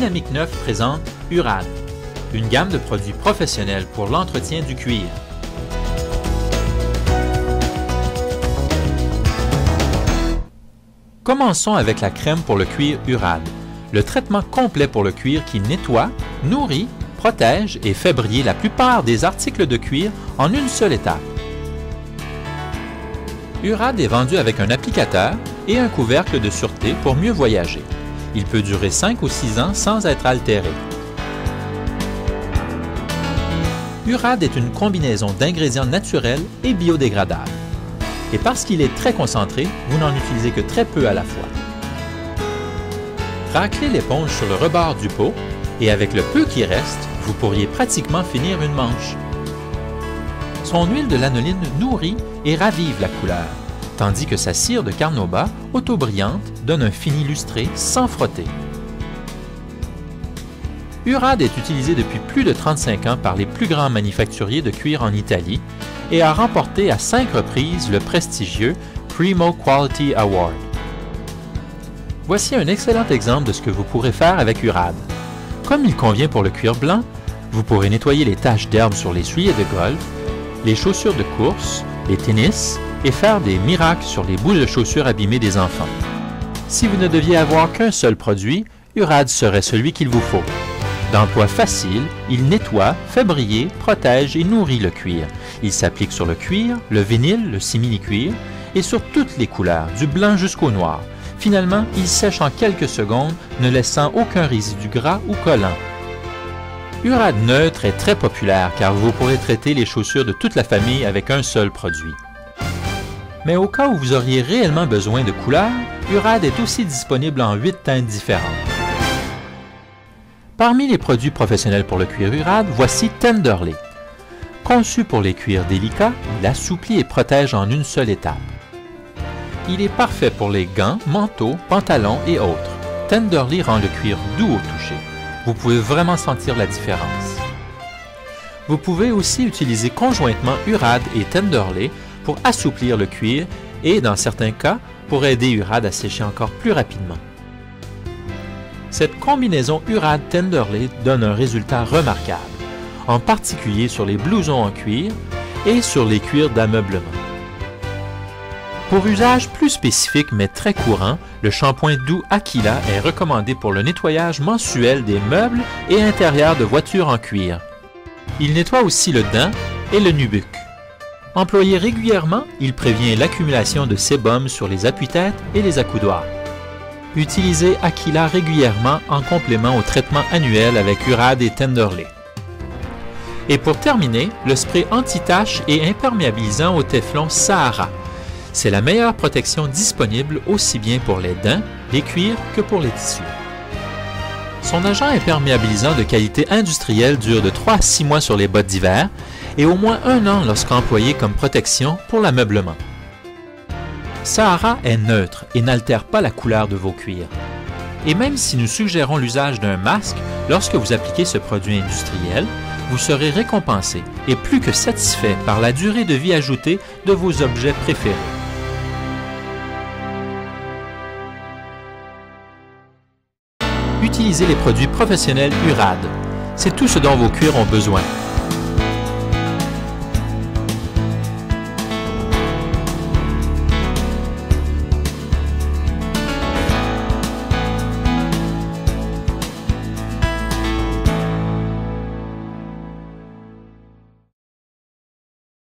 Dynamique 9 présente URAD, une gamme de produits professionnels pour l'entretien du cuir. Commençons avec la crème pour le cuir URAD, le traitement complet pour le cuir qui nettoie, nourrit, protège et fait briller la plupart des articles de cuir en une seule étape. URAD est vendu avec un applicateur et un couvercle de sûreté pour mieux voyager. Il peut durer 5 ou 6 ans sans être altéré. URAD est une combinaison d'ingrédients naturels et biodégradables. Et parce qu'il est très concentré, vous n'en utilisez que très peu à la fois. Raclez l'éponge sur le rebord du pot et avec le peu qui reste, vous pourriez pratiquement finir une manche. Son huile de lanoline nourrit et ravive la couleur, tandis que sa cire de carnauba, auto-brillante, donne un fini lustré sans frotter. URAD est utilisé depuis plus de 35 ans par les plus grands manufacturiers de cuir en Italie et a remporté à 5 reprises le prestigieux Primo Quality Award. Voici un excellent exemple de ce que vous pourrez faire avec URAD. Comme il convient pour le cuir blanc, vous pourrez nettoyer les taches d'herbe sur les souliers de golf, les chaussures de course, les tennis et faire des miracles sur les bouts de chaussures abîmées des enfants. Si vous ne deviez avoir qu'un seul produit, URAD serait celui qu'il vous faut. D'emploi facile, il nettoie, fait briller, protège et nourrit le cuir. Il s'applique sur le cuir, le vinyle, le simili-cuir et sur toutes les couleurs, du blanc jusqu'au noir. Finalement, il sèche en quelques secondes, ne laissant aucun résidu gras ou collant. URAD neutre est très populaire car vous pourrez traiter les chaussures de toute la famille avec un seul produit. Mais au cas où vous auriez réellement besoin de couleurs, URAD est aussi disponible en 8 teintes différentes. Parmi les produits professionnels pour le cuir URAD, voici Tenderly. Conçu pour les cuirs délicats, il assouplit et protège en une seule étape. Il est parfait pour les gants, manteaux, pantalons et autres. Tenderly rend le cuir doux au toucher. Vous pouvez vraiment sentir la différence. Vous pouvez aussi utiliser conjointement URAD et Tenderly pour assouplir le cuir et, dans certains cas, pour aider URAD à sécher encore plus rapidement. Cette combinaison URAD Tenderly donne un résultat remarquable, en particulier sur les blousons en cuir et sur les cuirs d'ameublement. Pour usage plus spécifique mais très courant, le shampoing doux Aquila est recommandé pour le nettoyage mensuel des meubles et intérieurs de voitures en cuir. Il nettoie aussi le dent et le nubuck. Employé régulièrement, il prévient l'accumulation de sébum sur les appuis-têtes et les accoudoirs. Utilisez Aquila régulièrement en complément au traitement annuel avec URAD et Tenderly. Et pour terminer, le spray anti-tache et imperméabilisant au téflon Sahara. C'est la meilleure protection disponible aussi bien pour les dents, les cuirs que pour les tissus. Son agent imperméabilisant de qualité industrielle dure de 3 à 6 mois sur les bottes d'hiver et au moins 1 an lorsqu'employé comme protection pour l'ameublement. Sahara est neutre et n'altère pas la couleur de vos cuirs. Et même si nous suggérons l'usage d'un masque lorsque vous appliquez ce produit industriel, vous serez récompensé et plus que satisfait par la durée de vie ajoutée de vos objets préférés. Utilisez les produits professionnels URAD. C'est tout ce dont vos cuirs ont besoin.